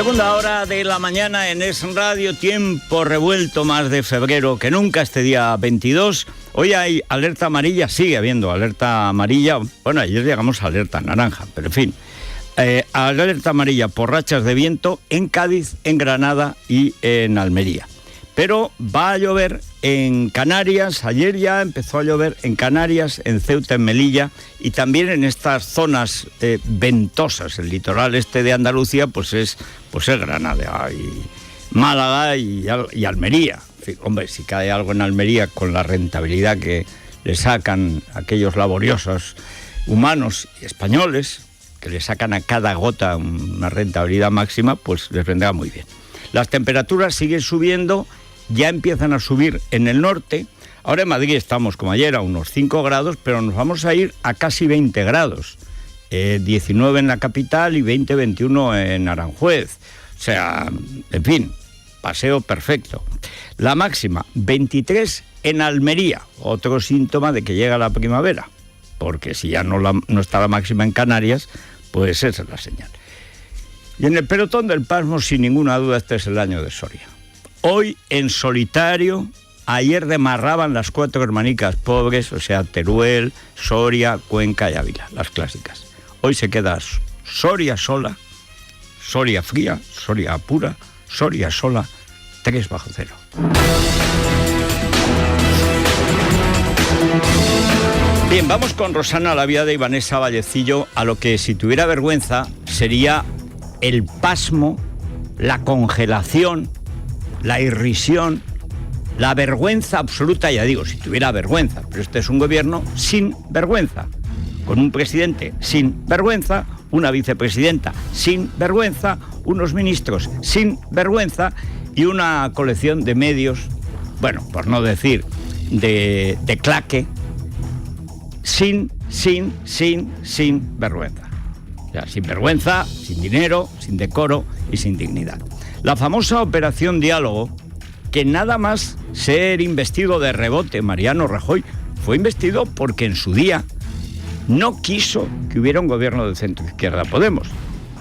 Segunda hora de la mañana en Es Radio, tiempo revuelto más de febrero que nunca, este día 22. Hoy hay alerta amarilla, sigue habiendo alerta amarilla. Bueno, ayer llegamos a alerta naranja, pero en fin. Alerta amarilla por rachas de viento en Cádiz, en Granada y en Almería. Pero va a llover en Canarias, ayer ya empezó a llover en Canarias, en Ceuta, en Melilla y también en estas zonas ventosas. El litoral este de Andalucía pues es Granada y Málaga y Almería. En fin, hombre, si cae algo en Almería con la rentabilidad que le sacan aquellos laboriosos humanos y españoles, que le sacan a cada gota una rentabilidad máxima, pues les vendrá muy bien. Las temperaturas siguen subiendo, ya empiezan a subir en el norte. Ahora en Madrid estamos, como ayer, a unos 5 grados, pero nos vamos a ir a casi 20 grados. 19 en la capital y 21 en Aranjuez. O sea, en fin, paseo perfecto. La máxima, 23 en Almería. Otro síntoma de que llega la primavera. Porque si ya no está la máxima en Canarias, pues esa es la señal. Y en el pelotón del pasmo, sin ninguna duda, este es el año de Soria. Hoy, en solitario, ayer demarraban las 4 hermanicas pobres, o sea, Teruel, Soria, Cuenca y Ávila, las clásicas. Hoy se queda Soria sola, Soria fría, Soria pura, Soria sola, 3 bajo cero. Bien, vamos con Rosana Laviada y Vanessa Vallecillo a lo que, si tuviera vergüenza, sería el pasmo, la congelación, la irrisión, la vergüenza absoluta. Ya digo, si tuviera vergüenza, pero este es un gobierno sin vergüenza, con un presidente sin vergüenza, una vicepresidenta sin vergüenza, unos ministros sin vergüenza y una colección de medios, bueno, por no decir de claque, sin vergüenza. O sea, sin vergüenza, sin dinero, sin decoro y sin dignidad. La famosa Operación Diálogo, que nada más ser investido de rebote Mariano Rajoy, fue investido porque en su día no quiso que hubiera un gobierno de centro-izquierda Podemos.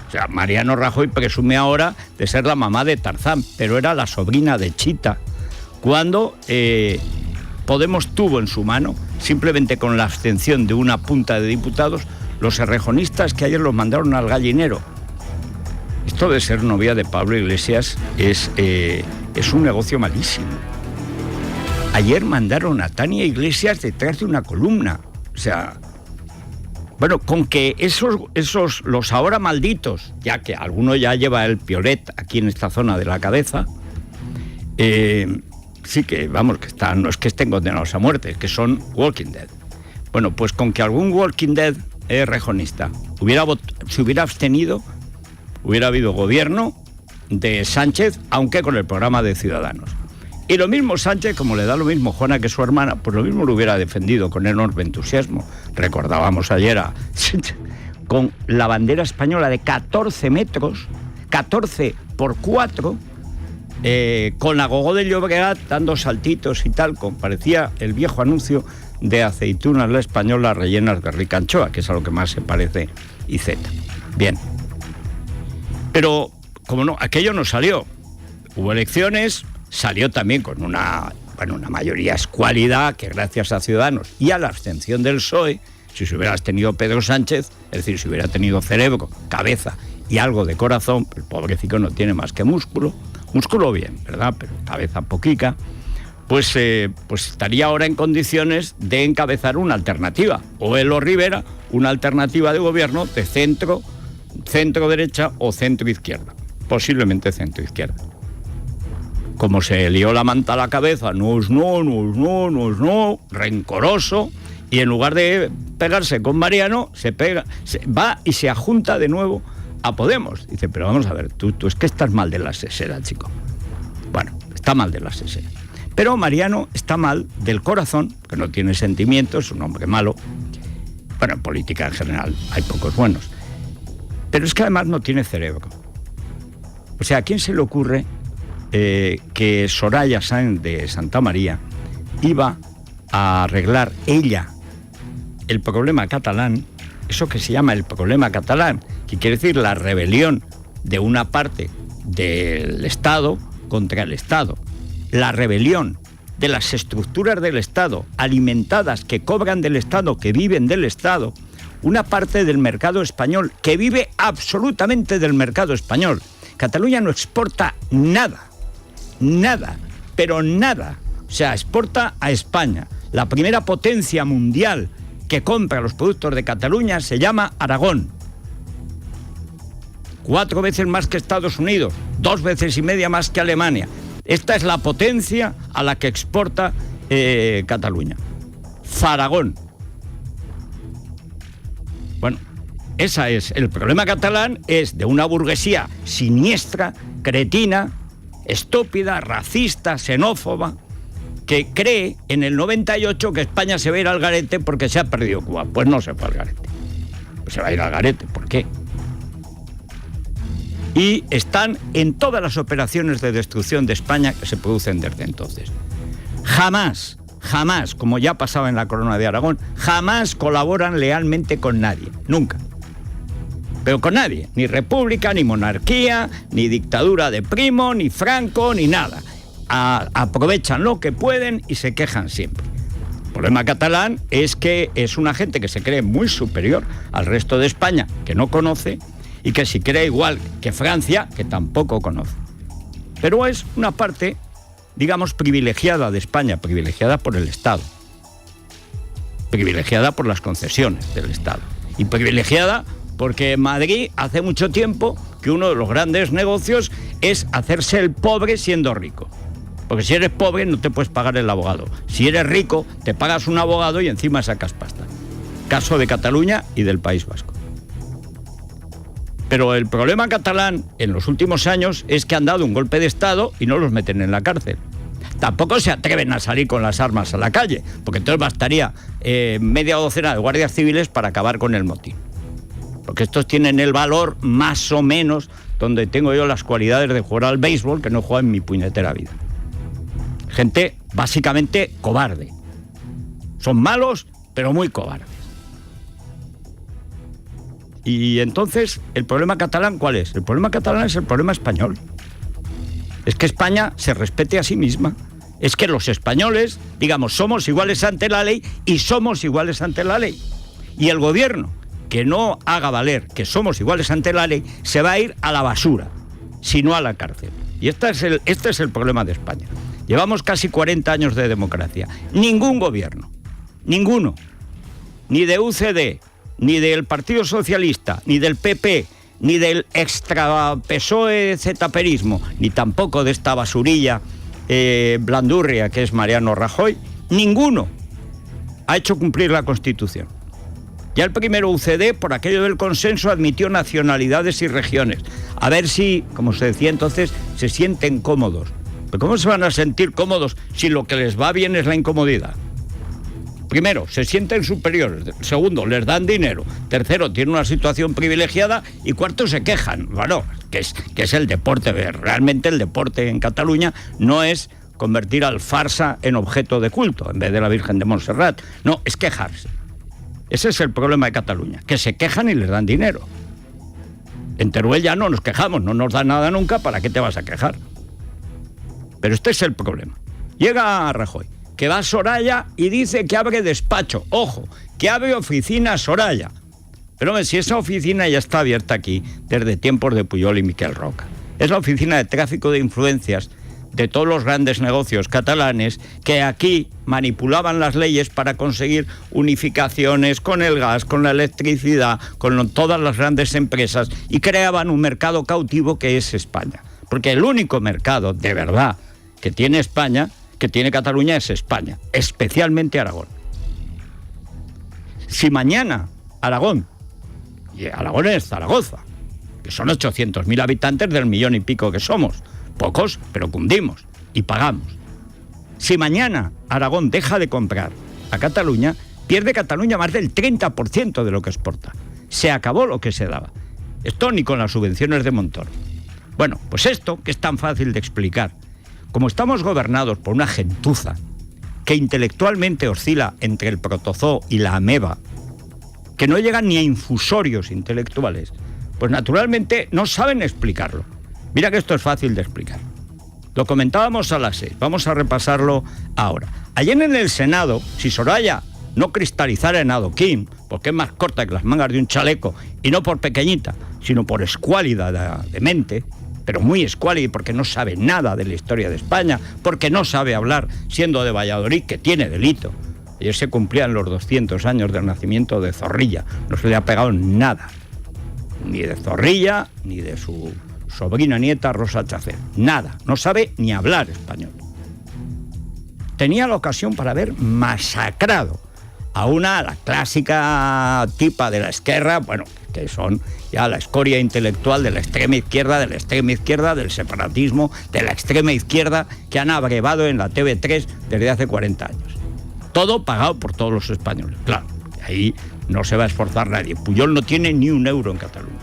O sea, Mariano Rajoy presume ahora de ser la mamá de Tarzán, pero era la sobrina de Chita, cuando Podemos tuvo en su mano, simplemente con la abstención de una punta de diputados, los errejonistas que ayer los mandaron al gallinero. Esto de ser novia de Pablo Iglesias es un negocio malísimo. Ayer mandaron a Tania Iglesias detrás de una columna. O sea, bueno, con que esos los ahora malditos, ya que alguno ya lleva el piolet aquí en esta zona de la cabeza, sí que, vamos, que no es que estén condenados a muerte, es que son Walking Dead. Bueno, pues con que algún Walking Dead rejonista se hubiera abstenido, hubiera habido gobierno de Sánchez, aunque con el programa de Ciudadanos. Y lo mismo Sánchez, como le da lo mismo Juana que su hermana, pues lo mismo lo hubiera defendido con enorme entusiasmo. Recordábamos ayer con la bandera española de 14 metros, 14 por 4, con la Gogó de Llobregat dando saltitos y tal, como parecía el viejo anuncio de aceitunas la española rellenas de rica anchoa, que es a lo que más se parece IZ. Bien. Pero, como no, aquello no salió. Hubo elecciones, salió también con una mayoría escuálida que gracias a Ciudadanos y a la abstención del PSOE, si se hubiera tenido Pedro Sánchez, es decir, si hubiera tenido cerebro, cabeza y algo de corazón, el pobrecito no tiene más que músculo bien, ¿verdad? Pero cabeza poquica, pues estaría ahora en condiciones de encabezar una alternativa, o él o Rivera, una alternativa de gobierno de centro derecha o centro izquierda, posiblemente centro izquierda. Como se lió la manta a la cabeza, no es no, rencoroso, y en lugar de pegarse con Mariano, va y se ajunta de nuevo a Podemos. Dice, pero vamos a ver, tú es que estás mal de la sesera, chico. Bueno, está mal de la sesera. Pero Mariano está mal del corazón, que no tiene sentimientos, es un hombre malo. Bueno, en política en general hay pocos buenos. Pero es que además no tiene cerebro. O sea, ¿a quién se le ocurre que Soraya Sáenz de Santamaría iba a arreglar ella el problema catalán, eso que se llama el problema catalán, que quiere decir la rebelión de una parte del Estado contra el Estado, la rebelión de las estructuras del Estado, alimentadas, que cobran del Estado, que viven del Estado, una parte del mercado español que vive absolutamente del mercado español. Cataluña no exporta nada, pero nada. O sea, exporta a España. La primera potencia mundial que compra los productos de Cataluña se llama Aragón. 4 veces más que Estados Unidos, 2 veces y media más que Alemania. Esta es la potencia a la que exporta Cataluña. Faragón. Bueno, ese es el problema catalán, es de una burguesía siniestra, cretina, estúpida, racista, xenófoba, que cree en el 98 que España se va a ir al garete porque se ha perdido Cuba. Pues no se fue al garete. Pues se va a ir al garete. ¿Por qué? Y están en todas las operaciones de destrucción de España que se producen desde entonces. Jamás, como ya pasaba en la Corona de Aragón, jamás colaboran lealmente con nadie, nunca. Pero con nadie, ni república, ni monarquía, ni dictadura de Primo, ni Franco, ni nada. Aprovechan lo que pueden y se quejan siempre. El problema catalán es que es una gente que se cree muy superior al resto de España, que no conoce, y que se cree igual que Francia, que tampoco conoce. Pero es una parte, digamos, privilegiada de España, privilegiada por el Estado, privilegiada por las concesiones del Estado, y privilegiada porque en Madrid hace mucho tiempo que uno de los grandes negocios es hacerse el pobre siendo rico. Porque si eres pobre no te puedes pagar el abogado. Si eres rico te pagas un abogado y encima sacas pasta. Caso de Cataluña y del País Vasco. Pero el problema catalán en los últimos años es que han dado un golpe de Estado y no los meten en la cárcel. Tampoco se atreven a salir con las armas a la calle, porque entonces bastaría media docena de guardias civiles para acabar con el motín. Porque estos tienen el valor más o menos donde tengo yo las cualidades de jugar al béisbol, que no he jugado en mi puñetera vida. Gente básicamente cobarde. Son malos, pero muy cobardes. Y entonces, ¿el problema catalán cuál es? El problema catalán es el problema español. Es que España se respete a sí misma. Es que los españoles, digamos, somos iguales ante la ley y somos iguales ante la ley. Y el gobierno que no haga valer que somos iguales ante la ley se va a ir a la basura, si no a la cárcel. Y este es el problema de España. Llevamos casi 40 años de democracia. Ningún gobierno, ninguno, ni de UCD, ni del Partido Socialista, ni del PP, ni del extra PSOE zetaperismo, ni tampoco de esta basurilla blandurria que es Mariano Rajoy, ninguno ha hecho cumplir la Constitución. Ya el primero UCD, por aquello del consenso, admitió nacionalidades y regiones. A ver si, como se decía entonces, se sienten cómodos. ¿Pero cómo se van a sentir cómodos si lo que les va bien es la incomodidad? Primero, se sienten superiores. Segundo, les dan dinero. Tercero, tienen una situación privilegiada. Y cuarto, se quejan. Bueno, que es el deporte. Realmente el deporte en Cataluña no es convertir al farsa en objeto de culto, en vez de la Virgen de Montserrat. No, es quejarse. Ese es el problema de Cataluña, que se quejan y les dan dinero. En Teruel ya no nos quejamos, no nos dan nada nunca, ¿para qué te vas a quejar? Pero este es el problema. Llega Rajoy, que va a Soraya y dice que abre despacho. Ojo, que abre oficina Soraya. Pero si esa oficina ya está abierta aquí desde tiempos de Pujol y Miquel Roca. Es la oficina de tráfico de influencias de todos los grandes negocios catalanes que aquí manipulaban las leyes para conseguir unificaciones con el gas, con la electricidad, con todas las grandes empresas y creaban un mercado cautivo que es España. Porque el único mercado de verdad que tiene España, que tiene Cataluña, es España, especialmente Aragón. Si mañana Aragón, y Aragón es Zaragoza, que son 800.000 habitantes del 1 millón y pico que somos, pocos, pero cundimos y pagamos. Si mañana Aragón deja de comprar a Cataluña, pierde Cataluña más del 30% de lo que exporta. Se acabó lo que se daba. Esto ni con las subvenciones de Montoro. Bueno, pues esto, que es tan fácil de explicar, como estamos gobernados por una gentuza que intelectualmente oscila entre el protozoo y la ameba, que no llegan ni a infusorios intelectuales, pues naturalmente no saben explicarlo. Mira que esto es fácil de explicar. Lo comentábamos a las 6, vamos a repasarlo ahora. Ayer en el Senado, si Soraya no cristalizara en adoquín, porque es más corta que las mangas de un chaleco, y no por pequeñita, sino por escuálida de mente, pero muy escuálida porque no sabe nada de la historia de España, porque no sabe hablar, siendo de Valladolid, que tiene delito. Ayer se cumplían los 200 años del nacimiento de Zorrilla, no se le ha pegado nada, ni de Zorrilla, ni de su sobrina nieta Rosa Chacel, nada, no sabe ni hablar español. Tenía la ocasión para haber masacrado a la clásica tipa de la Esquerra, bueno, que son ya la escoria intelectual de la extrema izquierda, del separatismo, de la extrema izquierda, que han abrevado en la TV3 desde hace 40 años. Todo pagado por todos los españoles, claro, ahí no se va a esforzar nadie. Pujol no tiene ni un euro en Cataluña.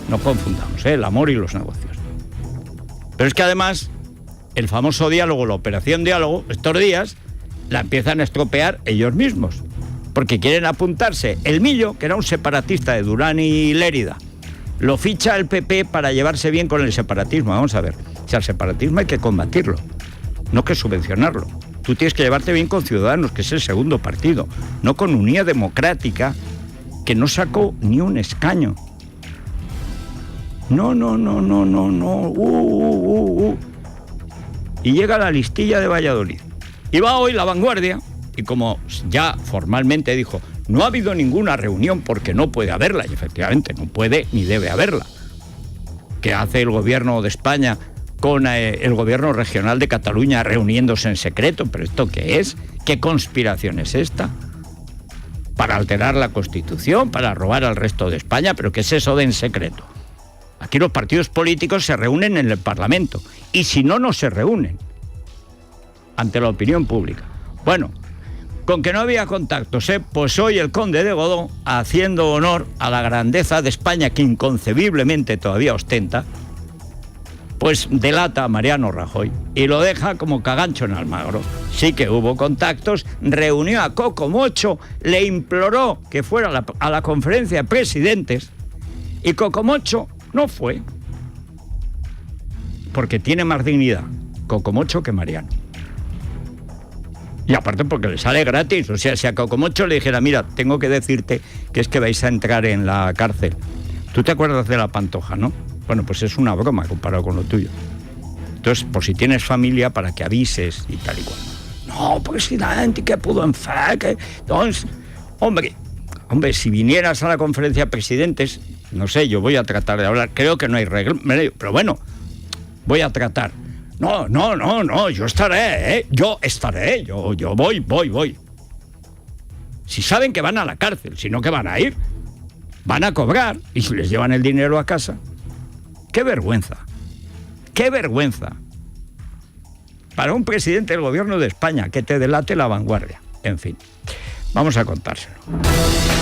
No confundamos, el amor y los negocios. Pero es que además, el famoso diálogo, la operación diálogo, estos días, la empiezan a estropear ellos mismos. Porque quieren apuntarse. El Millo, que era un separatista de Durán y Lérida, lo ficha el PP para llevarse bien con el separatismo. Vamos a ver, si al separatismo hay que combatirlo, no que subvencionarlo. Tú tienes que llevarte bien con Ciudadanos, que es el segundo partido, no con Unidad Democrática, que no sacó ni un escaño. No. Y llega la listilla de Valladolid. Y va hoy La Vanguardia, y como ya formalmente dijo, no ha habido ninguna reunión porque no puede haberla, y efectivamente no puede ni debe haberla. ¿Qué hace el gobierno de España con el gobierno regional de Cataluña reuniéndose en secreto? ¿Pero esto qué es? ¿Qué conspiración es esta? ¿Para alterar la Constitución? ¿Para robar al resto de España? ¿Pero qué es eso de en secreto? Aquí los partidos políticos se reúnen en el Parlamento, y si no, no se reúnen ante la opinión pública. Bueno, con que no había contactos, pues hoy el conde de Godó, haciendo honor a la grandeza de España que inconcebiblemente todavía ostenta, pues delata a Mariano Rajoy y lo deja como cagancho en Almagro. Sí que hubo contactos, reunió a Coco Mocho, le imploró que fuera a la conferencia de presidentes, y Coco Mocho no fue, porque tiene más dignidad Coco Mocho que Mariano. Y aparte porque le sale gratis. O sea, si a Coco Mocho le dijera, mira, tengo que decirte que es que vais a entrar en la cárcel. ¿Tú te acuerdas de la Pantoja, no? Bueno, pues es una broma comparado con lo tuyo. Entonces, por si tienes familia, para que avises y tal y cual. No, presidente, ¿qué pudo enfadar? Entonces, hombre, si vinieras a la conferencia de presidentes, no sé, yo voy a tratar de hablar. Creo que no hay regla, pero bueno, voy a tratar. No, yo estaré, yo voy. Si saben que van a la cárcel, si no que van a ir, van a cobrar y si les llevan el dinero a casa. ¡Qué vergüenza! Para un presidente del gobierno de España que te delate La Vanguardia. En fin, vamos a contárselo.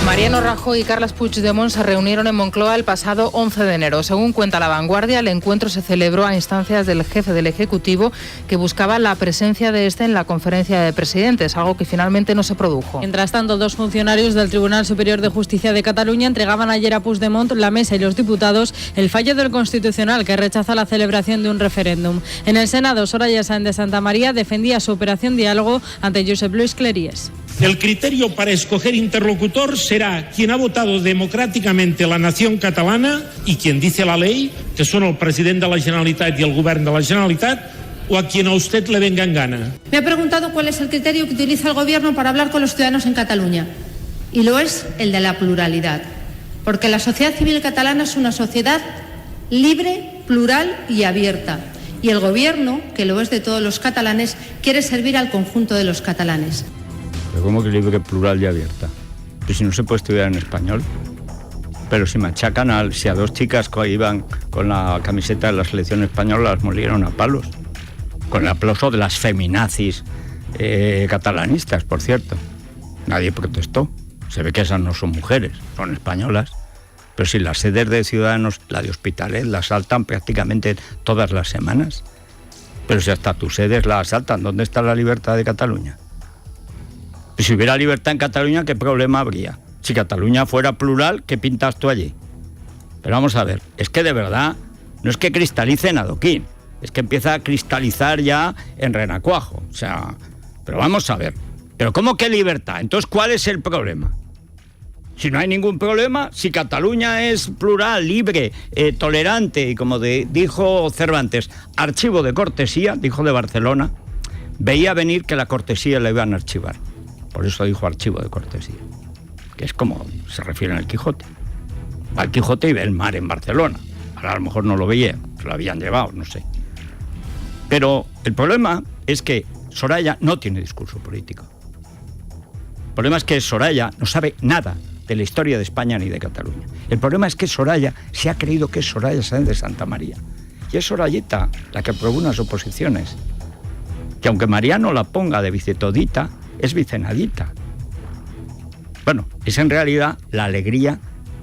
Mariano Rajoy y Carles Puigdemont se reunieron en Moncloa el pasado 11 de enero. Según cuenta La Vanguardia, el encuentro se celebró a instancias del jefe del Ejecutivo, que buscaba la presencia de este en la conferencia de presidentes, algo que finalmente no se produjo. Mientras tanto, dos funcionarios del Tribunal Superior de Justicia de Cataluña entregaban ayer a Puigdemont, la mesa y los diputados el fallo del Constitucional que rechaza la celebración de un referéndum. En el Senado, Soraya Sáenz de Santamaría defendía su operación diálogo ante Josep Luis Cleries. El criterio para escoger interlocutor será quien ha votado democráticamente la nación catalana y quien dice la ley, que son el presidente de la Generalitat y el Govern de la Generalitat, o a quien a usted le venga en gana. Me ha preguntado cuál es el criterio que utiliza el Gobierno para hablar con los ciudadanos en Cataluña. Y lo es el de la pluralidad. Porque la sociedad civil catalana es una sociedad libre, plural y abierta. Y el Gobierno, que lo es de todos los catalanes, quiere servir al conjunto de los catalanes. Pero ¿cómo que libre, plural y abierta? Pues si no se puede estudiar en español. Pero si machacan si a dos chicas que iban con la camiseta de la selección española las molieron a palos. Con el aplauso de las feminazis catalanistas, por cierto. Nadie protestó. Se ve que esas no son mujeres, son españolas. Pero si las sedes de Ciudadanos, la de Hospitalet, la asaltan prácticamente todas las semanas. Pero si hasta tus sedes la asaltan, ¿dónde está la libertad de Cataluña? Y si hubiera libertad en Cataluña, ¿qué problema habría? Si Cataluña fuera plural, ¿qué pintas tú allí? Pero vamos a ver, es que de verdad no es que cristalice en adoquín, es que empieza a cristalizar ya en renacuajo. O sea, pero vamos a ver, ¿pero cómo que libertad? Entonces, ¿cuál es el problema? Si no hay ningún problema, si Cataluña es plural, libre, tolerante, y como dijo Cervantes, archivo de cortesía, dijo de Barcelona, veía venir que la cortesía la iban a archivar. Por eso dijo archivo de cortesía, que es como se refiere al Quijote. Va al Quijote y ve el mar en Barcelona. Ahora a lo mejor no lo veía, se lo habían llevado, no sé. Pero el problema es que Soraya no tiene discurso político. El problema es que Soraya no sabe nada de la historia de España ni de Cataluña. El problema es que Soraya se ha creído que es Soraya Sáenz de Santa María. Y es Sorayita la que aprobó unas oposiciones. Que aunque Mariano la ponga de vicetodita, es vicenadita. Bueno, es en realidad la alegría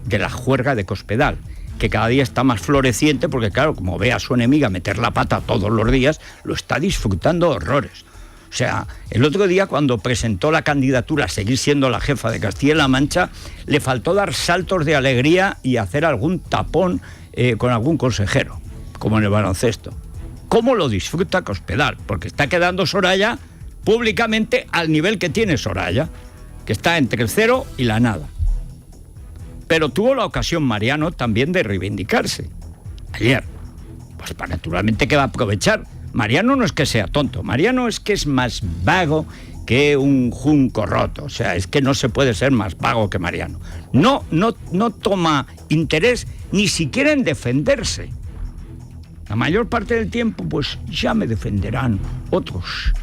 de la juerga de Cospedal, que cada día está más floreciente porque, claro, como ve a su enemiga meter la pata todos los días, lo está disfrutando horrores. O sea, el otro día cuando presentó la candidatura a seguir siendo la jefa de Castilla-La Mancha, le faltó dar saltos de alegría y hacer algún tapón con algún consejero, como en el baloncesto. ¿Cómo lo disfruta Cospedal? Porque está quedando Soraya públicamente al nivel que tiene Soraya, que está entre el cero y la nada. Pero tuvo la ocasión Mariano también de reivindicarse. Ayer, pues naturalmente que va a aprovechar. Mariano no es que sea tonto, Mariano es que es más vago que un junco roto. O sea, es que no se puede ser más vago que Mariano. No toma interés ni siquiera en defenderse. La mayor parte del tiempo, pues ya me defenderán otros.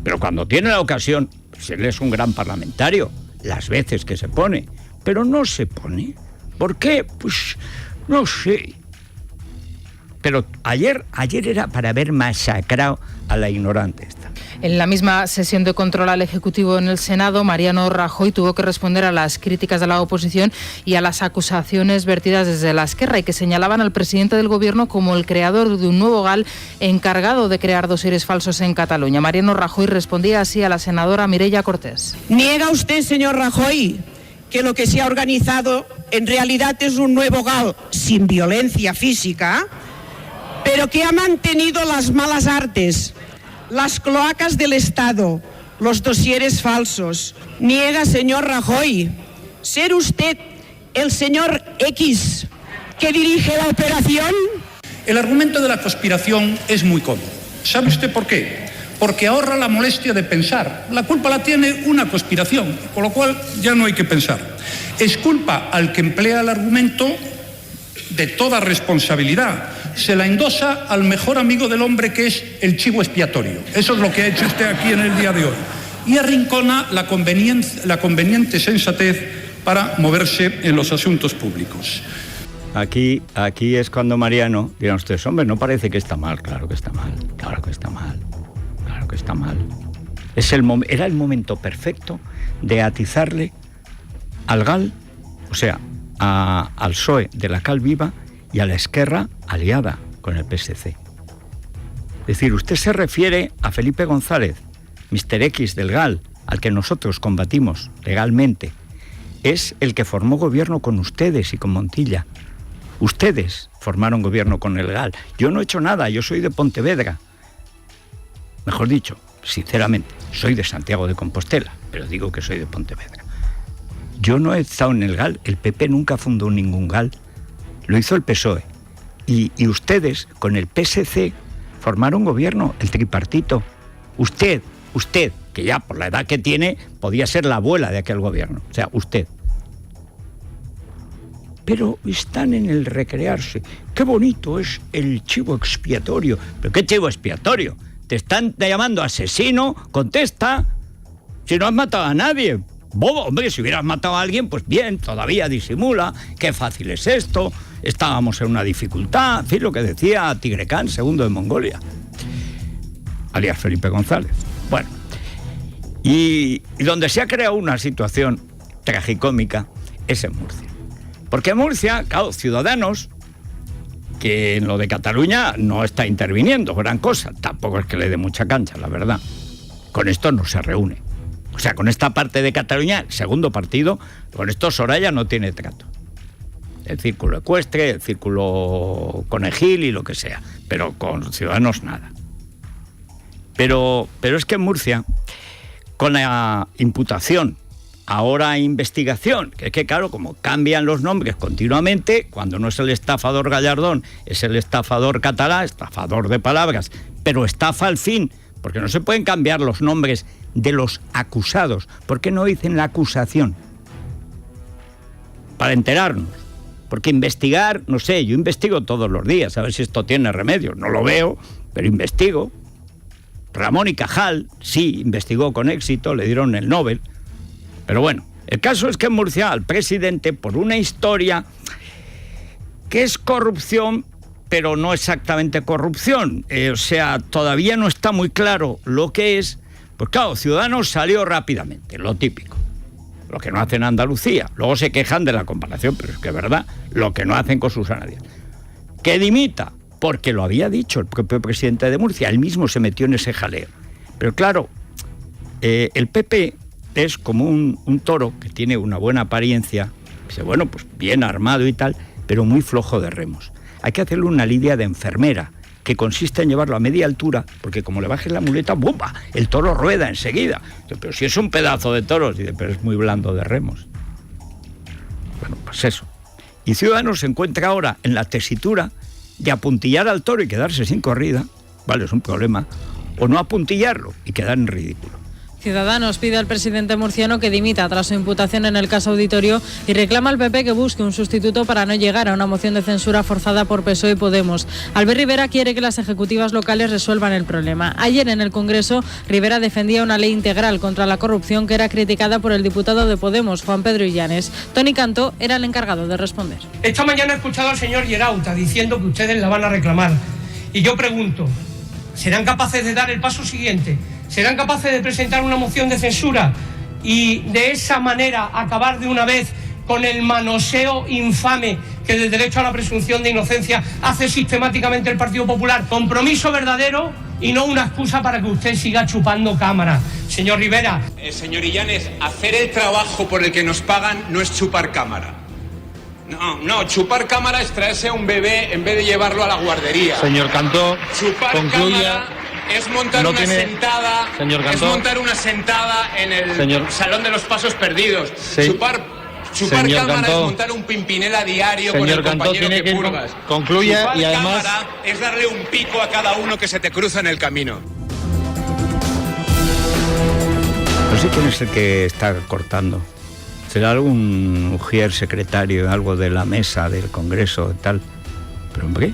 Pero cuando tiene la ocasión, pues él es un gran parlamentario, las veces que se pone, pero no se pone. ¿Por qué? Pues no sé. Pero ayer era para haber masacrado a la ignorante esta. En la misma sesión de control al Ejecutivo en el Senado, Mariano Rajoy tuvo que responder a las críticas de la oposición y a las acusaciones vertidas desde la Esquerra y que señalaban al presidente del Gobierno como el creador de un nuevo GAL encargado de crear dosieres falsos en Cataluña. Mariano Rajoy respondía así a la senadora Mireia Cortés. ¿Niega usted, señor Rajoy, que lo que se ha organizado en realidad es un nuevo GAL sin violencia física, pero que ha mantenido las malas artes, las cloacas del Estado, los dosieres falsos? Niega, señor Rajoy, ser usted el señor X que dirige la operación. El argumento de la conspiración es muy cómodo. ¿Sabe usted por qué? Porque ahorra la molestia de pensar. La culpa la tiene una conspiración, con lo cual ya no hay que pensar. Es culpa al que emplea el argumento de toda responsabilidad. Se la endosa al mejor amigo del hombre, que es el chivo expiatorio. Eso es lo que ha hecho usted aquí en el día de hoy. Y arrincona la conveniente sensatez para moverse en los asuntos públicos. Aquí es cuando Mariano, dirán ustedes, hombre, no parece que está mal. Claro que está mal, claro que está mal, claro que está mal. Era el momento perfecto de atizarle al GAL, o sea, al PSOE de la Cal Viva y a la Esquerra aliada con el PSC. Es decir, usted se refiere a Felipe González, Mr. X del GAL, al que nosotros combatimos legalmente. Es el que formó gobierno con ustedes y con Montilla. Ustedes formaron gobierno con el GAL. Yo no he hecho nada, yo soy de Pontevedra. Mejor dicho, sinceramente, soy de Santiago de Compostela, pero digo que soy de Pontevedra. Yo no he estado en el GAL, el PP nunca fundó ningún GAL, lo hizo el PSOE. Y ustedes, con el PSC, formaron gobierno, el tripartito. Usted, que ya por la edad que tiene, podía ser la abuela de aquel gobierno. O sea, usted. Pero están en el recrearse. Qué bonito es el chivo expiatorio. ¿Pero qué chivo expiatorio? Te están llamando asesino, contesta. Si no has matado a nadie. Bobo, hombre, si hubieras matado a alguien, pues bien, todavía disimula. Qué fácil es esto. Estábamos en una dificultad. En fin, lo que decía Tigre Khan, segundo de Mongolia. Alias Felipe González. Bueno. Y donde se ha creado una situación tragicómica es en Murcia. Porque en Murcia, claro, Ciudadanos, que en lo de Cataluña no está interviniendo gran cosa. Tampoco es que le dé mucha cancha, la verdad. Con esto no se reúne. O sea, con esta parte de Cataluña, el segundo partido, con esto Soraya no tiene trato. el círculo ecuestre, el círculo conejil y lo que sea, pero con Ciudadanos nada. Pero es que en Murcia, con la imputación, ahora investigación, que es que claro, como cambian los nombres continuamente, cuando no es el estafador Gallardón, es el estafador Catalá, estafador de palabras, pero estafa al fin, porque no se pueden cambiar los nombres de los acusados. ¿Por qué no dicen la acusación? Para enterarnos. Porque investigar, no sé, yo investigo todos los días, a ver si esto tiene remedio. No lo veo, pero investigo. Ramón y Cajal, sí, investigó con éxito, le dieron el Nobel. Pero bueno, el caso es que en Murcia al presidente, por una historia que es corrupción, pero no exactamente corrupción, o sea, todavía no está muy claro lo que es, pues claro, Ciudadanos salió rápidamente, lo típico, lo que no hacen en Andalucía. Luego se quejan de la comparación, pero es que es verdad, lo que no hacen con Susana Díaz. Que dimita, porque lo había dicho el propio presidente de Murcia, él mismo se metió en ese jaleo. Pero claro, el PP es como un toro que tiene una buena apariencia, dice, bueno, pues bien armado y tal, pero muy flojo de remos. Hay que hacerle una lidia de enfermera, que consiste en llevarlo a media altura, porque como le bajes la muleta, ¡bumba!, el toro rueda enseguida. Dice, pero si es un pedazo de toros, dice, pero es muy blando de remos. Bueno, pues eso. Y Ciudadanos se encuentra ahora en la tesitura de apuntillar al toro y quedarse sin corrida, vale, es un problema, o no apuntillarlo y quedar en ridículo. Ciudadanos pide al presidente murciano que dimita tras su imputación en el caso Auditorio y reclama al PP que busque un sustituto para no llegar a una moción de censura forzada por PSOE y Podemos. Albert Rivera quiere que las ejecutivas locales resuelvan el problema. Ayer en el Congreso, Rivera defendía una ley integral contra la corrupción que era criticada por el diputado de Podemos, Juan Pedro Illanes. Toni Cantó era el encargado de responder. Esta mañana he escuchado al señor Gerauta diciendo que ustedes la van a reclamar. Y yo pregunto, ¿serán capaces de dar el paso siguiente? ¿Serán capaces de presentar una moción de censura y de esa manera acabar de una vez con el manoseo infame que del derecho a la presunción de inocencia hace sistemáticamente el Partido Popular? Compromiso verdadero y no una excusa para que usted siga chupando cámara. Señor Rivera. Señor Illanes, hacer el trabajo por el que nos pagan no es chupar cámara. No, chupar cámara es traerse a un bebé en vez de llevarlo a la guardería. Señor Cantó, chupar cámara es montar es montar una sentada en el Salón de los Pasos Perdidos. Sí. Chupar cámara Cantó, es montar un Pimpinela diario con el compañero que purgas. Concluya chupar y además cámara es darle un pico a cada uno que se te cruza en el camino. No sé quién es el que está cortando. ¿Será algún ujier secretario, algo de la mesa del Congreso y tal? Pero hombre,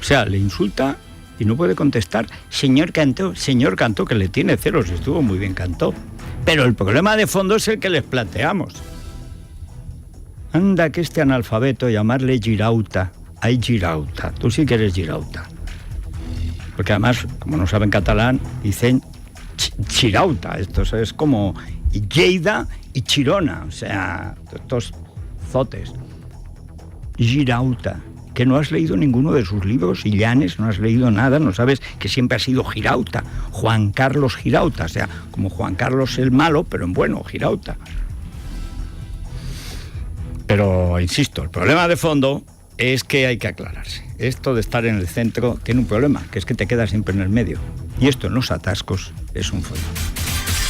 o sea, le insulta y no puede contestar. Señor Cantó, que le tiene celos, estuvo muy bien Cantó. Pero el problema de fondo es el que les planteamos. Anda que este analfabeto, llamarle Girauta. Ay, Girauta, tú sí que eres Girauta. Porque además, como no saben catalán, dicen Chirauta. Esto es como Lleida y Chirona, o sea, estos zotes. Girauta, que no has leído ninguno de sus libros, Illanes, no has leído nada, no sabes que siempre ha sido Girauta, Juan Carlos Girauta, o sea, como Juan Carlos el malo, pero en bueno, Girauta. Pero, insisto, el problema de fondo es que hay que aclararse. Esto de estar en el centro tiene un problema, que es que te quedas siempre en el medio. Y esto en los atascos es un follón.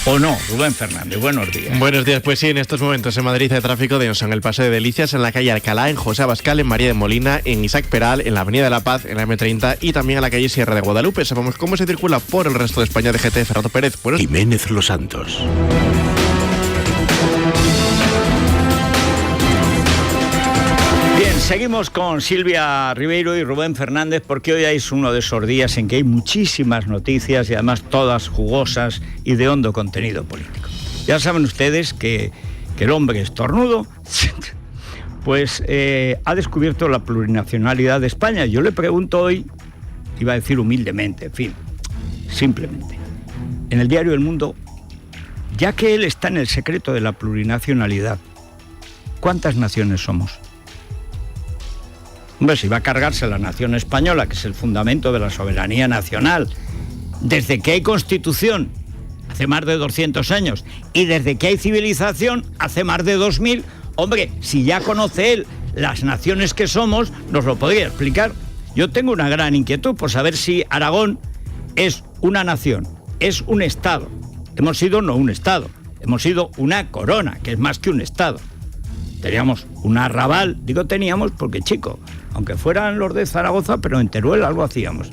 ¿O no? Rubén Fernández, buenos días. Buenos días, pues sí, en estos momentos en Madrid hay tráfico denso en el Paseo de Delicias, en la calle Alcalá, en José Abascal, en María de Molina, en Isaac Peral, en la Avenida de la Paz, en la M30 y también en la calle Sierra de Guadalupe. Sabemos cómo se circula por el resto de España. DGT, Fernando Pérez. Jiménez Los Santos. Bien, seguimos con Silvia Ribeiro y Rubén Fernández, porque hoy es uno de esos días en que hay muchísimas noticias y además todas jugosas y de hondo contenido político. Ya saben ustedes que el hombre estornudo pues ha descubierto la plurinacionalidad de España. Yo le pregunto hoy, iba a decir humildemente, en fin, simplemente, en el diario El Mundo, ya que él está en el secreto de la plurinacionalidad, ¿cuántas naciones somos? Hombre, si va a cargarse la nación española, que es el fundamento de la soberanía nacional, desde que hay Constitución, hace más de 200 años, y desde que hay civilización, hace más de 2000, hombre, si ya conoce él las naciones que somos, nos lo podría explicar. Yo tengo una gran inquietud por saber si Aragón es una nación, es un Estado. Hemos sido no un Estado, hemos sido una corona, que es más que un Estado. Teníamos un arrabal, digo teníamos porque, chico, aunque fueran los de Zaragoza, pero en Teruel algo hacíamos.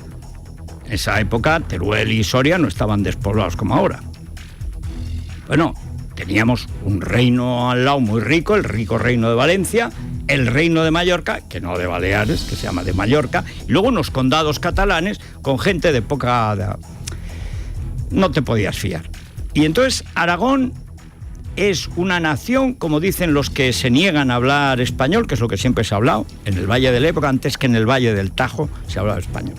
En esa época Teruel y Soria no estaban despoblados como ahora. Bueno, teníamos un reino al lado muy rico, el rico reino de Valencia, el reino de Mallorca, que no de Baleares, que se llama de Mallorca, y luego unos condados catalanes con gente de poca... No te podías fiar. Y entonces Aragón es una nación, como dicen los que se niegan a hablar español, que es lo que siempre se ha hablado, en el Valle del Ebro, antes que en el Valle del Tajo, se hablaba español.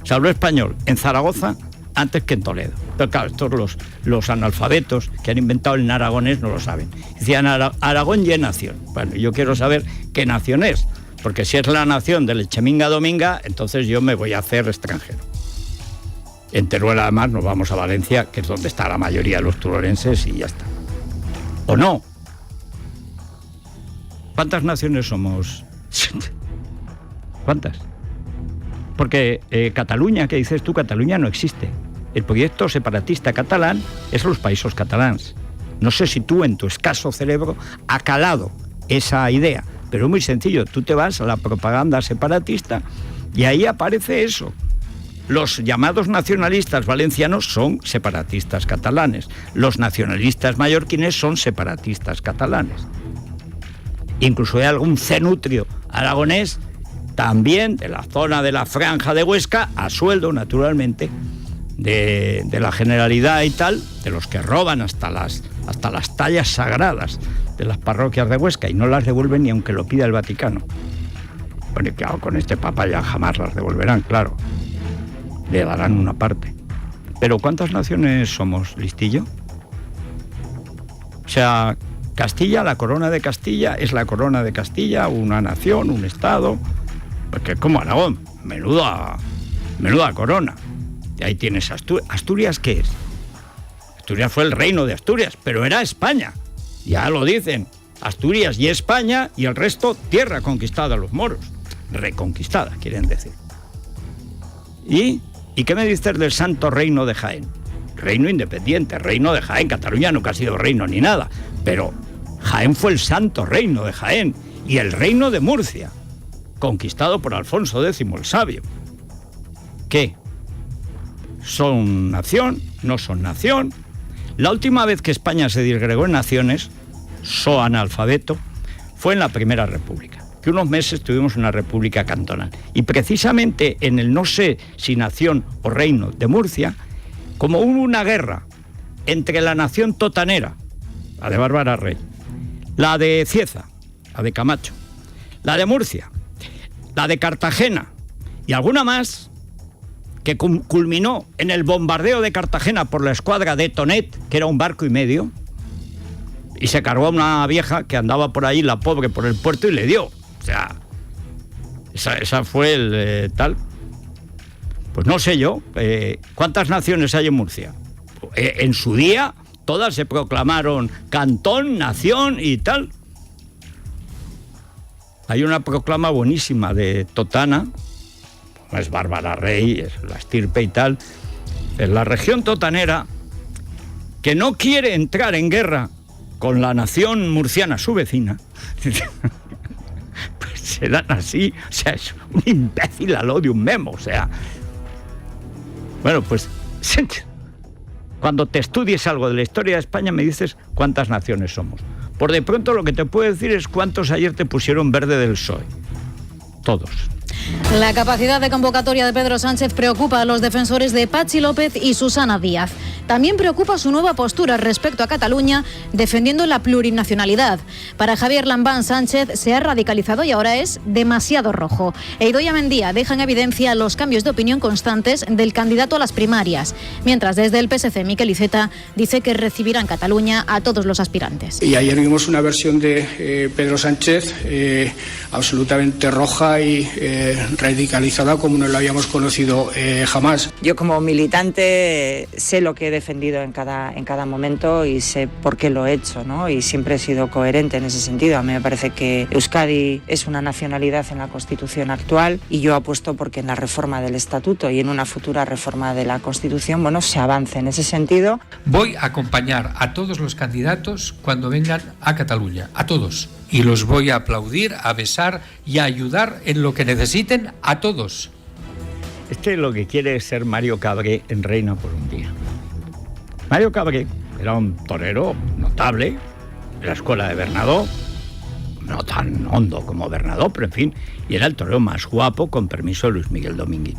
Se habló español en Zaragoza antes que en Toledo. Pero claro, estos los analfabetos que han inventado el aragonés no lo saben. Decían Aragón y nación. Bueno, yo quiero saber qué nación es, porque si es la nación del Echeminga Dominga, entonces yo me voy a hacer extranjero. En Teruel, además, nos vamos a Valencia, que es donde está la mayoría de los turorenses, y ya está. ¿O no? ¿Cuántas naciones somos? ¿Cuántas? Porque Cataluña, ¿qué dices tú? Cataluña no existe. El proyecto separatista catalán es los països catalans. No sé si tú en tu escaso cerebro ha calado esa idea, pero es muy sencillo. Tú te vas a la propaganda separatista y ahí aparece eso. Los llamados nacionalistas valencianos son separatistas catalanes. Los nacionalistas mallorquines son separatistas catalanes. Incluso hay algún cenutrio aragonés, también de la zona de la Franja de Huesca, a sueldo, naturalmente, de la Generalidad y tal, de los que roban hasta las tallas sagradas de las parroquias de Huesca y no las devuelven ni aunque lo pida el Vaticano. Bueno, y claro, con este papa ya jamás las devolverán, claro. Le darán una parte. Pero ¿cuántas naciones somos, listillo? O sea, Castilla, la corona de Castilla, es la corona de Castilla, una nación, un estado, porque es como Aragón, menuda corona. Y ahí tienes Asturias. ¿Asturias qué es? Asturias fue el reino de Asturias, pero era España. Ya lo dicen, Asturias y España, y el resto tierra conquistada a los moros. Reconquistada, quieren decir. ¿Y qué me dices del Santo Reino de Jaén? Reino independiente, Reino de Jaén. Cataluña nunca ha sido reino ni nada, pero Jaén fue el Santo Reino de Jaén y el Reino de Murcia, conquistado por Alfonso X el Sabio. ¿Qué? ¿Son nación? ¿No son nación? La última vez que España se disgregó en naciones, so analfabeto, fue en la Primera República. Que unos meses tuvimos una república cantonal. Y precisamente en el no sé si nación o reino de Murcia, como hubo una guerra entre la nación totanera, la de Bárbara Rey, la de Cieza, la de Camacho, la de Murcia, la de Cartagena y alguna más, que culminó en el bombardeo de Cartagena por la escuadra de Tonet, que era un barco y medio, y se cargó a una vieja que andaba por ahí, la pobre, por el puerto y le dio. O sea, esa fue el tal. Pues no sé yo, ¿cuántas naciones hay en Murcia? En su día, todas se proclamaron cantón, nación y tal. Hay una proclama buenísima de Totana, es Bárbara Rey, es la estirpe y tal, es la región totanera que no quiere entrar en guerra con la nación murciana, su vecina. Pues se dan así, o sea, es un imbécil al lado de un memo, o sea. Bueno, pues cuando te estudies algo de la historia de España me dices cuántas naciones somos. Por de pronto lo que te puedo decir es cuántos ayer te pusieron verde del PSOE. Todos. La capacidad de convocatoria de Pedro Sánchez preocupa a los defensores de Patxi López y Susana Díaz. También preocupa su nueva postura respecto a Cataluña, defendiendo la plurinacionalidad. Para Javier Lambán, Sánchez se ha radicalizado y ahora es demasiado rojo. E Idoia Mendia deja en evidencia los cambios de opinión constantes del candidato a las primarias. Mientras desde el PSC, Miquel Iceta dice que recibirá en Cataluña a todos los aspirantes. Y ayer vimos una versión de Pedro Sánchez absolutamente roja y radicalizada como no la habíamos conocido jamás. Yo como militante sé lo que he defendido en cada momento y sé por qué lo he hecho, ¿no? Y siempre he sido coherente en ese sentido. A mí me parece que Euskadi es una nacionalidad en la Constitución actual y yo apuesto porque en la reforma del Estatuto y en una futura reforma de la Constitución, se avance en ese sentido. Voy a acompañar a todos los candidatos cuando vengan a Cataluña, a todos. Y los voy a aplaudir, a besar y a ayudar en lo que necesiten a todos. Lo que quiere es ser Mario Cabré en Reina por un día. Mario Cabré era un torero notable de la escuela de Bernadó, no tan hondo como Bernadó, pero en fin, y era el torero más guapo, con permiso de Luis Miguel Domínguez.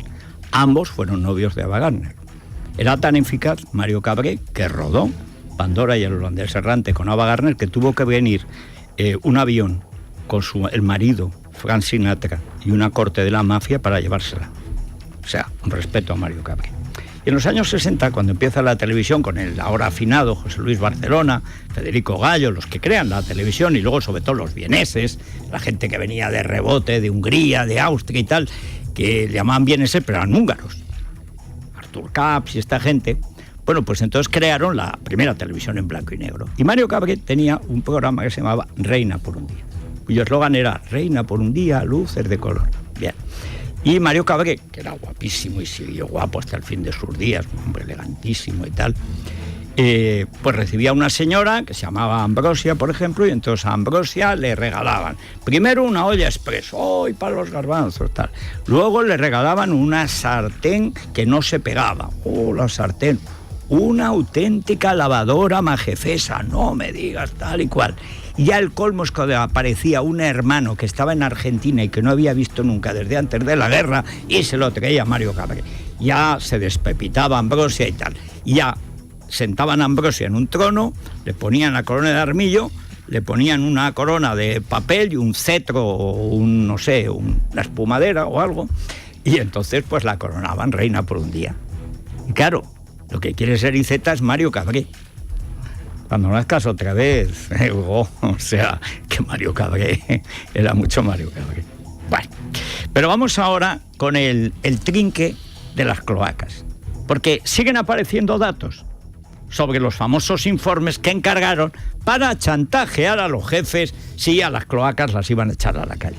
Ambos fueron novios de Ava Gardner. Era tan eficaz Mario Cabré que rodó Pandora y el holandés errante con Ava Gardner, que tuvo que venir un avión con el marido, Frank Sinatra, y una corte de la mafia para llevársela. O sea, un respeto a Mario Cabré. Y en los años 60, cuando empieza la televisión con el ahora afinado José Luis Barcelona, Federico Gallo, los que crean la televisión, y luego sobre todo los vieneses, la gente que venía de rebote, de Hungría, de Austria y tal, que le llamaban vieneses, pero eran húngaros. Artur Kaps y esta gente. Bueno, pues entonces crearon la primera televisión en blanco y negro. Y Mario Cabré tenía un programa que se llamaba Reina por un día, cuyo eslogan era Reina por un día, luces de color. Bien. Y Mario Cabré, que era guapísimo y siguió guapo hasta el fin de sus días, un hombre elegantísimo y tal, pues recibía una señora que se llamaba Ambrosia, por ejemplo, y entonces a Ambrosia le regalaban primero una olla express, y para los garbanzos, tal. Luego le regalaban una sartén que no se pegaba, la sartén, una auténtica lavadora majefesa, no me digas, tal y cual. Y ya el colmo es que aparecía un hermano que estaba en Argentina y que no había visto nunca desde antes de la guerra y se lo traía Mario Cabré. Ya se despepitaba Ambrosia y tal. Y ya sentaban a Ambrosia en un trono, le ponían la corona de armillo, le ponían una corona de papel y un cetro o una espumadera o algo, y entonces pues la coronaban reina por un día. Y claro, lo que quiere ser Iceta es Mario Cabré. Cuando nazcas otra vez, que Mario Cabré era mucho Mario Cabré. Bueno, pero vamos ahora con el trinque de las cloacas, porque siguen apareciendo datos sobre los famosos informes que encargaron para chantajear a los jefes si a las cloacas las iban a echar a la calle.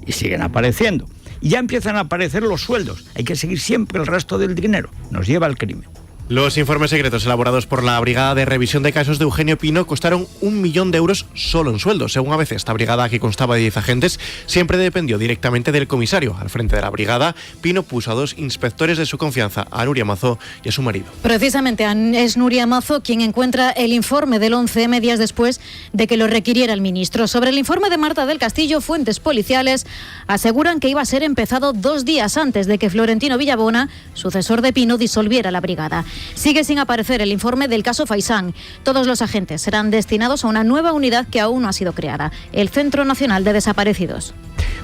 Y siguen apareciendo. Y ya empiezan a aparecer los sueldos. Hay que seguir siempre el rastro del dinero. Nos lleva al crimen. Los informes secretos elaborados por la Brigada de Revisión de Casos de Eugenio Pino costaron 1 millón de euros solo en sueldos. Según ABC, esta brigada, que constaba de 10 agentes, siempre dependió directamente del comisario. Al frente de la brigada, Pino puso a 2 inspectores de su confianza, a Nuria Mazo y a su marido. Precisamente es Nuria Mazo quien encuentra el informe del 11M días después de que lo requiriera el ministro. Sobre el informe de Marta del Castillo, fuentes policiales aseguran que iba a ser empezado 2 días antes de que Florentino Villabona, sucesor de Pino, disolviera la brigada. Sigue sin aparecer el informe del caso Faisán. Todos los agentes serán destinados a una nueva unidad que aún no ha sido creada, el Centro Nacional de Desaparecidos.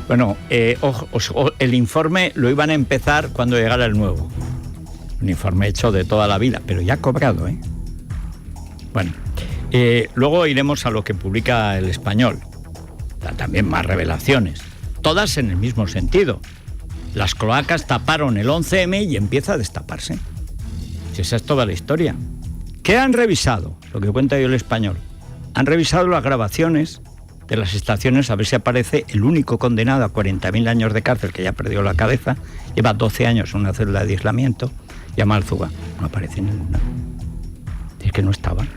Bueno, el informe lo iban a empezar cuando llegara el nuevo. Un informe hecho de toda la vida, pero ya cobrado, ¿eh? Bueno, luego iremos a lo que publica El Español. También más revelaciones. Todas en el mismo sentido. Las cloacas taparon el 11M y empieza a destaparse. Si esa es toda la historia. ¿Qué han revisado? Lo que cuenta yo El Español. Han revisado las grabaciones de las estaciones a ver si aparece el único condenado a 40.000 años de cárcel que ya perdió la cabeza, lleva 12 años en una celda de aislamiento, llama Alzuga. No aparece ninguna. Es que no estaban.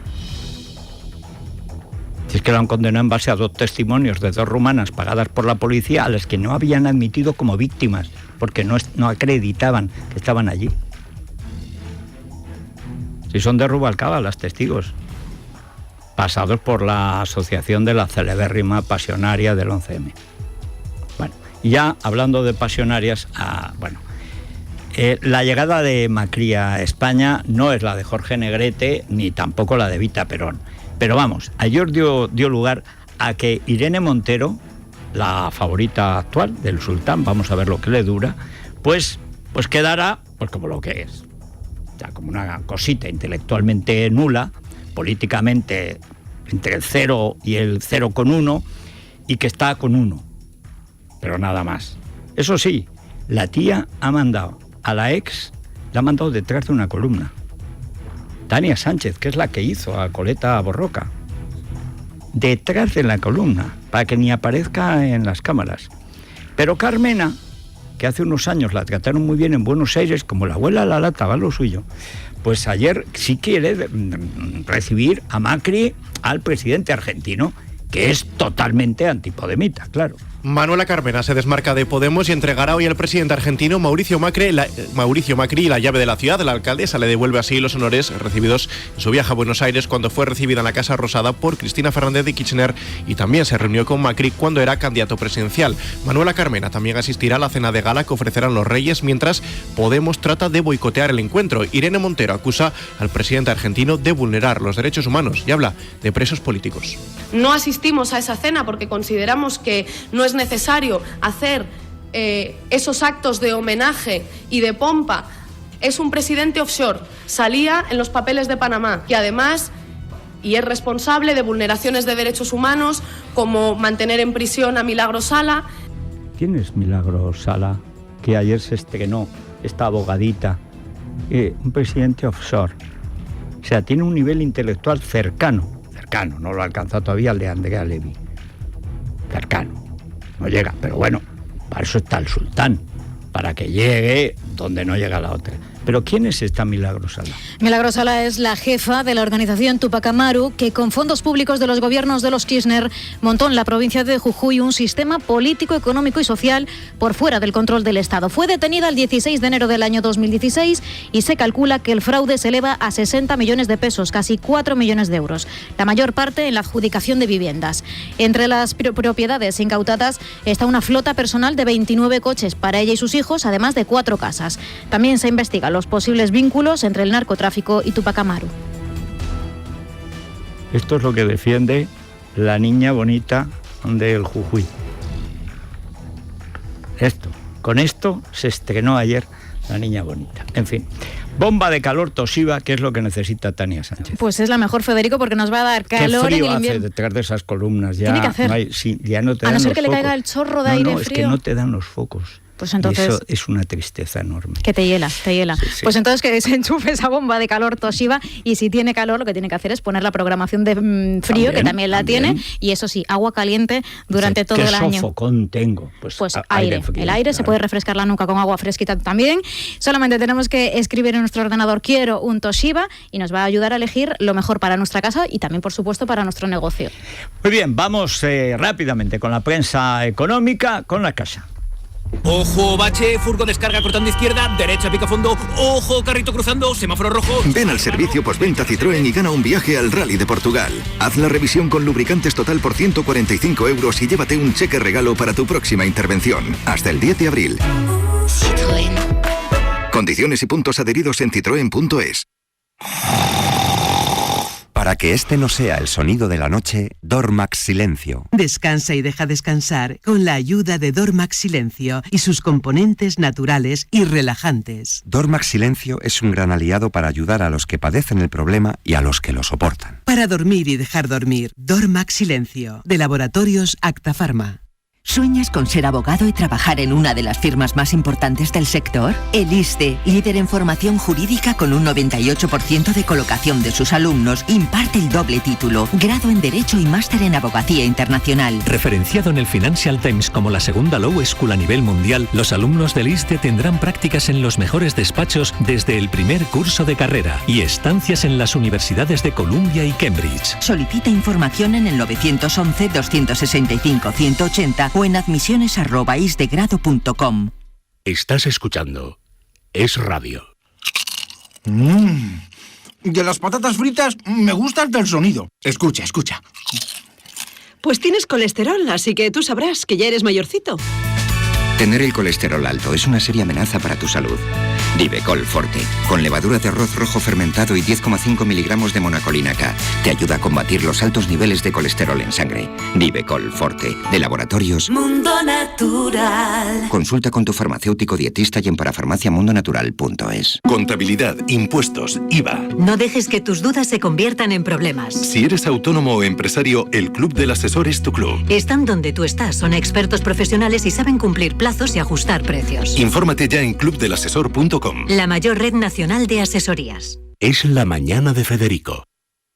Si es que lo han condenado en base a 2 testimonios de 2 rumanas pagadas por la policía a las que no habían admitido como víctimas porque no acreditaban que estaban allí. Si son de Rubalcaba, las testigos, pasados por la asociación de la celebérrima pasionaria del 11M. Bueno, ya hablando de pasionarias, la llegada de Macri a España no es la de Jorge Negrete ni tampoco la de Vita Perón. Pero vamos, ayer dio lugar a que Irene Montero, la favorita actual del sultán, vamos a ver lo que le dura, pues quedará pues como lo que es. Ya como una cosita intelectualmente nula, políticamente entre el 0 y el 0,1, y que está con 1, pero nada más. Eso sí, La tía ha mandado a la ex, la ha mandado detrás de una columna. Tania Sánchez, que es la que hizo a Coleta Borroca. Detrás de la columna, para que ni aparezca en las cámaras. Pero Carmena, que hace unos años la trataron muy bien en Buenos Aires, como la abuela la lata va lo suyo, pues ayer sí quiere recibir a Macri, al presidente argentino, que es totalmente antipodemita, claro. Manuela Carmena se desmarca de Podemos y entregará hoy al presidente argentino Mauricio Macri la llave de la ciudad. La alcaldesa le devuelve así los honores recibidos en su viaje a Buenos Aires cuando fue recibida en la Casa Rosada por Cristina Fernández de Kirchner y también se reunió con Macri cuando era candidato presidencial. Manuela Carmena también asistirá a la cena de gala que ofrecerán los Reyes, mientras Podemos trata de boicotear el encuentro. Irene Montero acusa al presidente argentino de vulnerar los derechos humanos y habla de presos políticos. No asistimos a esa cena porque consideramos que no es necesario hacer esos actos de homenaje y de pompa. Es un presidente offshore, salía en los papeles de Panamá y además es responsable de vulneraciones de derechos humanos como mantener en prisión a Milagros Sala. ¿Quién es Milagros Sala? Que ayer se estrenó esta abogadita. Un presidente offshore. O sea, tiene un nivel intelectual cercano, no lo ha alcanzado todavía el de Andrea Levy. Cercano. No llega, pero bueno, para eso está el sultán, para que llegue donde no llega la otra. ¿Pero quién es esta Milagros Sala? Milagros Sala es la jefa de la organización Tupac Amaru, que con fondos públicos de los gobiernos de los Kirchner montó en la provincia de Jujuy un sistema político, económico y social por fuera del control del Estado. Fue detenida el 16 de enero del año 2016 y se calcula que el fraude se eleva a 60 millones de pesos, casi 4 millones de euros, la mayor parte en la adjudicación de viviendas. Entre las propiedades incautadas está una flota personal de 29 coches para ella y sus hijos, además de 4 casas. También se investiga los posibles vínculos entre el narcotráfico y Tupac Amaru. Esto es lo que defiende la niña bonita del Jujuy. Con esto se estrenó ayer la niña bonita. En fin, bomba de calor Toshiba, que es lo que necesita Tania Sánchez. Pues es la mejor, Federico, porque nos va a dar calor. Qué frío en el invierno. hace detrás de esas columnas. Ya tiene que hacer. No hay, ya no te dan a no ser los que focos. Le caiga el chorro de aire frío. Es que no te dan los focos. Pues entonces, y eso es una tristeza enorme. Que te hiela. Sí. Pues entonces que se enchufe esa bomba de calor Toshiba, y si tiene calor lo que tiene que hacer es poner la programación de frío, que también la tiene, y eso sí, agua caliente durante todo el año. ¿Qué sofocón tengo? Pues aire. Frío, el aire, claro. Se puede refrescar la nuca con agua fresquita también. Solamente tenemos que escribir en nuestro ordenador quiero un Toshiba y nos va a ayudar a elegir lo mejor para nuestra casa y también, por supuesto, para nuestro negocio. Muy bien, vamos rápidamente con la prensa económica, con La Casa. Ojo, bache, furgo descarga cortando izquierda, derecha pica fondo, ojo, carrito cruzando, semáforo rojo. Ven al servicio postventa Citroën y gana un viaje al Rally de Portugal. Haz la revisión con lubricantes total por 145 € y llévate un cheque regalo para tu próxima intervención. Hasta el 10 de abril. Citroën. Condiciones y puntos adheridos en citroen.es. Para que este no sea el sonido de la noche, Dormax Silencio. Descansa y deja descansar con la ayuda de Dormax Silencio y sus componentes naturales y relajantes. Dormax Silencio es un gran aliado para ayudar a los que padecen el problema y a los que lo soportan. Para dormir y dejar dormir, Dormax Silencio, de Laboratorios Acta Pharma. ¿Sueñas con ser abogado y trabajar en una de las firmas más importantes del sector? El ISDE, líder en formación jurídica con un 98% de colocación de sus alumnos, imparte el doble título, grado en Derecho y máster en Abogacía Internacional. Referenciado en el Financial Times como la segunda Law School a nivel mundial, los alumnos del ISDE tendrán prácticas en los mejores despachos desde el primer curso de carrera y estancias en las universidades de Columbia y Cambridge. Solicita información en el 911-265-180 o en admisiones@isdegrado.com. Estás escuchando Es Radio. De las patatas fritas me gusta hasta el sonido. Escucha. Pues tienes colesterol, así que tú sabrás que ya eres mayorcito. Tener el colesterol alto es una seria amenaza para tu salud. Divecol Forte, con levadura de arroz rojo fermentado y 10,5 miligramos de monacolina K, te ayuda a combatir los altos niveles de colesterol en sangre. Divecol Forte, de Laboratorios Mundo Natural. Consulta con tu farmacéutico dietista y en parafarmaciamundonatural.es. Contabilidad, impuestos, IVA. No dejes que tus dudas se conviertan en problemas. Si eres autónomo o empresario, el Club del Asesor es tu club. Están donde tú estás, son expertos profesionales y saben cumplir planes plazos y ajustar precios. Infórmate ya en clubdelasesor.com. La mayor red nacional de asesorías. Es la mañana de Federico,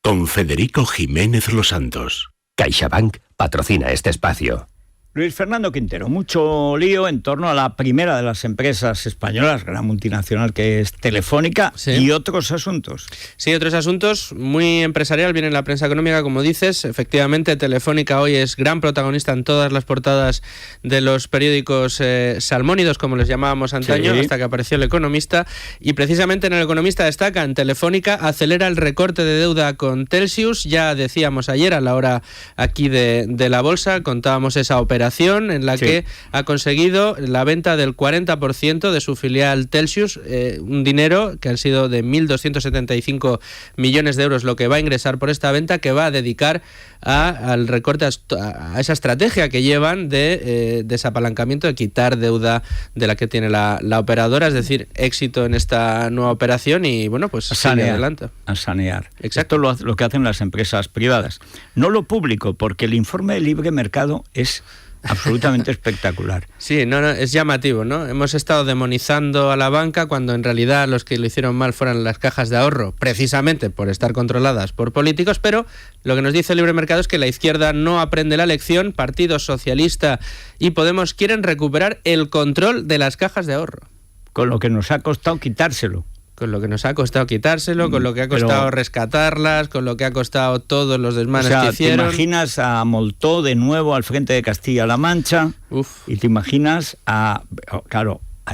con Federico Jiménez Los Santos. CaixaBank patrocina este espacio. Luis Fernando Quintero, mucho lío en torno a la primera de las empresas españolas, gran multinacional que es Telefónica, sí, y otros asuntos. Sí, otros asuntos, muy empresarial, viene en la prensa económica, como dices. Efectivamente, Telefónica hoy es gran protagonista en todas las portadas de los periódicos salmónidos, como les llamábamos antaño, sí, hasta que apareció El Economista. Y precisamente en El Economista destacan: Telefónica acelera el recorte de deuda con Telxius. Ya decíamos ayer, a la hora aquí de la bolsa, contábamos esa operación en la que ha conseguido la venta del 40% de su filial Telxius, un dinero que han sido de 1.275 millones de euros lo que va a ingresar por esta venta, que va a dedicar al recorte, a esa estrategia que llevan de desapalancamiento, de quitar deuda de la que tiene la operadora, es decir, éxito en esta nueva operación y bueno, pues sigue adelante. A sanear. Exacto. Esto lo que hacen las empresas privadas. No lo público, porque el informe de libre mercado es absolutamente espectacular. Sí, no, es llamativo, ¿no? Hemos estado demonizando a la banca cuando en realidad los que lo hicieron mal fueron las cajas de ahorro, precisamente por estar controladas por políticos, pero lo que nos dice el libre mercado es que la izquierda no aprende la lección. Partido Socialista y Podemos quieren recuperar el control de las cajas de ahorro. Con lo que nos ha costado quitárselo. Con lo que nos ha costado quitárselo, con lo que ha costado rescatarlas, con lo que ha costado todos los desmanes que hicieron. ¿Te imaginas a Moltó de nuevo al frente de Castilla-La Mancha? Uf. Y te imaginas a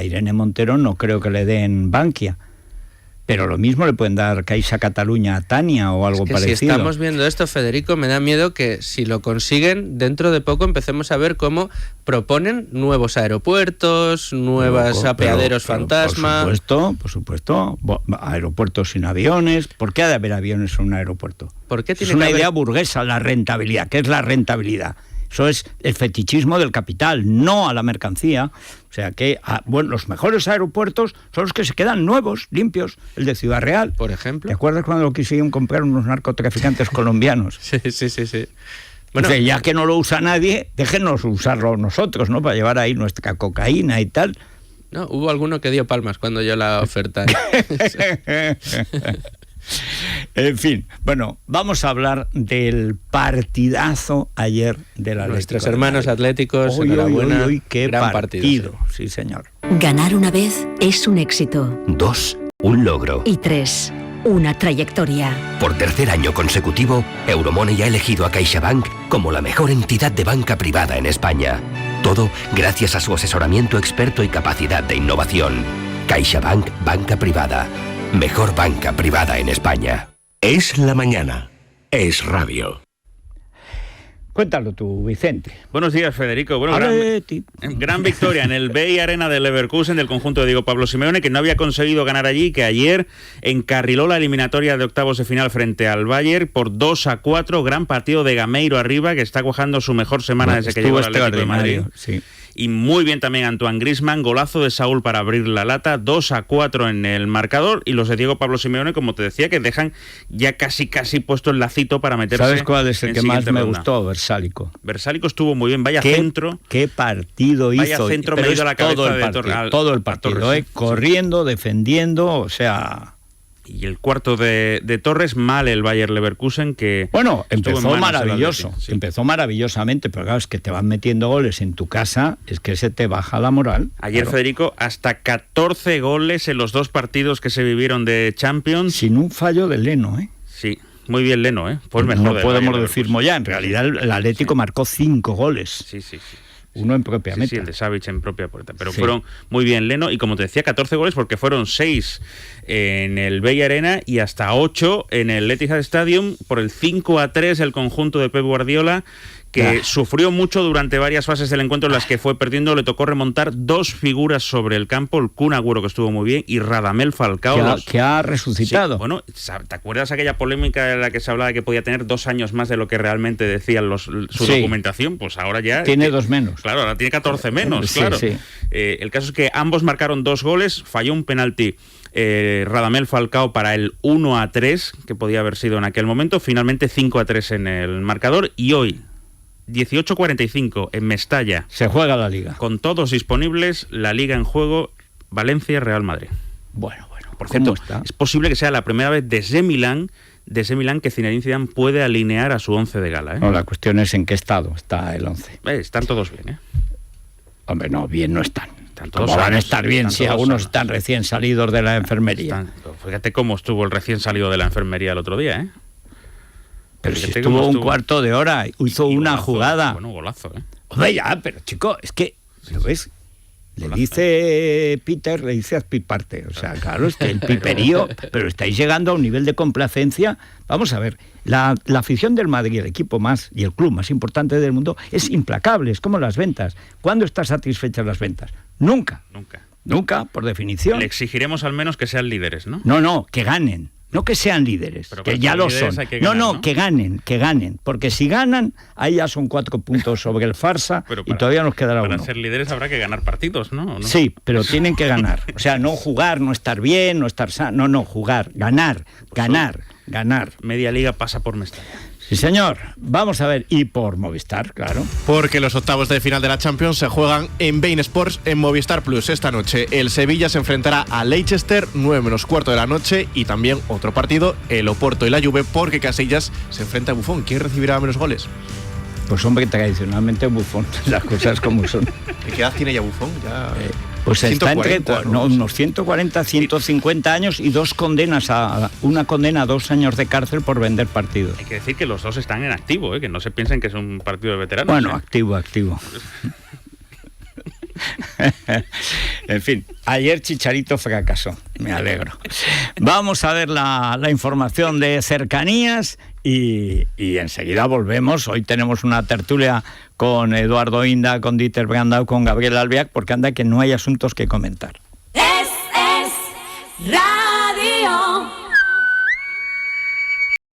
Irene Montero no creo que le den Bankia. Pero lo mismo le pueden dar Caixa Cataluña a Tania o algo parecido. Si estamos viendo esto, Federico, me da miedo que si lo consiguen, dentro de poco empecemos a ver cómo proponen nuevos aeropuertos, nuevos apeaderos fantasma. Por supuesto, aeropuertos sin aviones. ¿Por qué ha de haber aviones en un aeropuerto? ¿Por qué tiene es una idea burguesa, la rentabilidad. ¿Qué es la rentabilidad? Eso es el fetichismo del capital, no a la mercancía. O sea que los mejores aeropuertos son los que se quedan nuevos, limpios. El de Ciudad Real, por ejemplo. ¿Te acuerdas cuando lo quisieron comprar unos narcotraficantes colombianos? Sí. Bueno, entonces, ya que no lo usa nadie, déjenos usarlo nosotros, ¿no? Para llevar ahí nuestra cocaína y tal. No, hubo alguno que dio palmas cuando yo la oferta. En fin, bueno, vamos a hablar del partidazo ayer del Atlético. Nuestros hermanos atléticos, enhorabuena. Hoy, qué gran partido. Sí, señor. Ganar una vez es un éxito. 2, un logro. Y 3, una trayectoria. Por tercer año consecutivo, Euromoney ha elegido a CaixaBank como la mejor entidad de banca privada en España. Todo gracias a su asesoramiento experto y capacidad de innovación. CaixaBank Banca Privada. Mejor banca privada en España. Es la mañana. Es radio. Cuéntalo tú, Vicente. Buenos días, Federico. Bueno, gran victoria en el BEI Arena de Leverkusen del conjunto de Diego Pablo Simeone, que no había conseguido ganar allí, que ayer encarriló la eliminatoria de octavos de final frente al Bayern por 2-4. Gran partido de Gameiro arriba, que está cuajando su mejor semana desde que llegó al Atlético de Madrid. Sí. Y muy bien también Antoine Griezmann, golazo de Saúl para abrir la lata, 2-4 en el marcador, y los de Diego Pablo Simeone, como te decía, que dejan ya casi puesto el lacito para meterse. ¿Sabes cuál es el que más me gustó? Versálico. Versálico estuvo muy bien, vaya centro. ¿Qué partido hizo? Vaya centro me ha ido a la cabeza de Torres. Todo el partido, corriendo, defendiendo, o sea... Y el cuarto de Torres, mal el Bayer Leverkusen, que... Bueno, empezó maravilloso, sí. Empezó maravillosamente, pero claro, es que te van metiendo goles en tu casa, es que se te baja la moral. Ayer, claro. Federico, hasta 14 goles en los 2 partidos que se vivieron de Champions. Sin un fallo de Leno, ¿eh? Sí, muy bien Leno, ¿eh? Pues mejor. No podemos decir Moyá, en realidad el Atlético marcó 5 goles. Sí. Uno en propia meta. Sí, el de Savic en propia puerta. Pero fueron muy bien Leno, y como te decía, 14 goles porque fueron 6 en el BEI Arena y hasta 8 en el Etihad Stadium por el 5-3 el conjunto de Pep Guardiola, que sufrió mucho durante varias fases del encuentro en las que fue perdiendo. Le tocó remontar 2 figuras sobre el campo, el Kun Agüero, que estuvo muy bien, y Radamel Falcao. Que ha resucitado. Sí, bueno, ¿te acuerdas aquella polémica en la que se hablaba de que podía tener 2 años más de lo que realmente decía su documentación? Pues ahora ya... Tiene 2 menos. Claro, ahora tiene 14 menos, claro. Sí. El caso es que ambos marcaron 2 goles, falló un penalti Radamel Falcao para el 1-3, que podía haber sido en aquel momento, finalmente 5-3 en el marcador, y hoy 18:45 en Mestalla. Se juega la Liga. Con todos disponibles, la Liga en juego, Valencia-Real Madrid. Bueno. Por cierto, es posible que sea la primera vez desde Milán que Zinedine Zidane puede alinear a su 11 de gala. No, la cuestión es en qué estado está el 11. Están todos bien, Hombre, no, bien no están. Todos van a estar bien si algunos están recién salidos de la enfermería. Fíjate cómo estuvo el recién salido de la enfermería el otro día, Pero si estuvo un cuarto de hora, hizo una golazo, jugada. Bueno, golazo, Hombre, ya, pero chico, es que, ¿lo ves? Le dice Peter, le dice Azpiparte. O sea, claro, es que el piperío, pero estáis llegando a un nivel de complacencia. Vamos a ver, la afición del Madrid, el equipo más y el club más importante del mundo, es implacable, es como las ventas. ¿Cuándo están satisfechas las ventas? Nunca, por definición. Le exigiremos al menos que sean líderes, ¿no? No, que ganen. No que sean líderes, pero que ya lo son. Ganar, que ganen. Porque si ganan, ahí ya son 4 puntos sobre el Farsa y todavía nos quedará uno. Para ser líderes habrá que ganar partidos, ¿no? Sí, pero tienen que ganar. O sea, no jugar, no estar bien, no estar sano. No, jugar, ganar. Media liga pasa por Mestalla. Sí, señor. Vamos a ver. Y por Movistar, claro. Porque los octavos de final de la Champions se juegan en Bein Sports en Movistar Plus. Esta noche el Sevilla se enfrentará a Leicester, 9:15 de la noche. Y también otro partido, el Oporto y la Juve, porque Casillas se enfrenta a Buffon. ¿Quién recibirá menos goles? Pues hombre, tradicionalmente Buffon. Las cosas como son. ¿Qué edad tiene ya Buffon? Pues 140, está entre unos 140, 150 años y una condena a 2 años de cárcel por vender partidos. Hay que decir que los dos están en activo, que no se piensen que es un partido de veteranos. Bueno, activo. En fin, ayer Chicharito fracasó, me alegro. Vamos a ver la información de cercanías y enseguida volvemos. Hoy tenemos una tertulia con Eduardo Inda, con Dieter Brandau, con Gabriel Albiac, porque anda que no hay asuntos que comentar.